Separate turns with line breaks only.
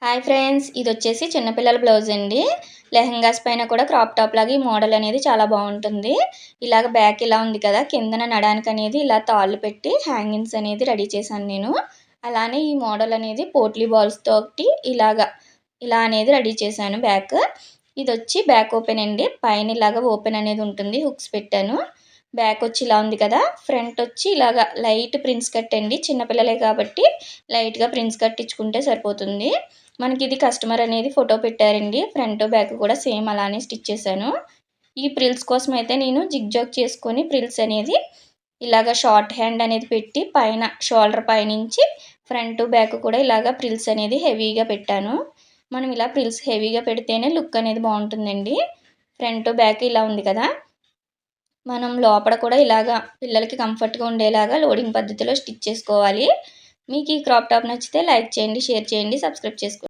Hi friends, ఇది వచ్చేసి చిన్నపిల్లల బ్లౌజ్ అండి. లెహంగాస్ పైన కూడా క్రాప్ టాప్ లాగా ఈ మోడల్ అనేది చాలా బాగుంటుంది. ఇలాగ బ్యాక్ ఇలా ఉంది కదా, కిందన నడానికి అనేది ఇలా తాళ్ళు పెట్టి హ్యాంగింగ్స్ అనేది రెడీ చేశాను నేను. అలానే ఈ మోడల్ అనేది పోట్లీ బాల్స్ తోటి ఇలా అనేది రెడీ చేశాను బ్యాక్. ఇది వచ్చి బ్యాక్ ఓపెన్ అండి. పైన ఇలాగ ఓపెన్ అనేది ఉంటుంది, హుక్స్ పెట్టాను. బ్యాక్ వచ్చి ఇలా ఉంది కదా, ఫ్రంట్ వచ్చి ఇలాగ లైట్ ప్రిన్స్ కట్ అండి. చిన్నపిల్లలే కాబట్టి లైట్గా ప్రిన్స్ కట్ ఇచ్చుకుంటే సరిపోతుంది. మనకి ఇది కస్టమర్ అనేది ఫోటో పెట్టారండి. ఫ్రంట్ బ్యాక్ కూడా సేమ్ అలానే స్టిచ్ చేశాను. ఈ ప్రిల్స్ కోసం అయితే నేను జిగ్జాగ్ చేసుకొని ప్రిల్స్ అనేది ఇలాగ షార్ట్ హ్యాండ్ అనేది పెట్టి పైన షోల్డర్ పైనుంచి ఫ్రంట్ బ్యాక్ కూడా ఇలాగ ప్రిల్స్ అనేది హెవీగా పెట్టాను. మనం ఇలా ప్రిల్స్ హెవీగా పెడితేనే లుక్ అనేది బాగుంటుందండి. ఫ్రంట్ బ్యాక్ ఇలా ఉంది కదా, మనం లోపల కూడా ఇలాగా పిల్లలకి కంఫర్ట్గా ఉండేలాగా లోడింగ్ పద్ధతిలో స్టిచ్ చేసుకోవాలి. మీకు ఈ క్రాప్ టాప్ నచ్చితే లైక్ చేయండి, షేర్ చేయండి, సబ్స్క్రైబ్ చేసుకోండి.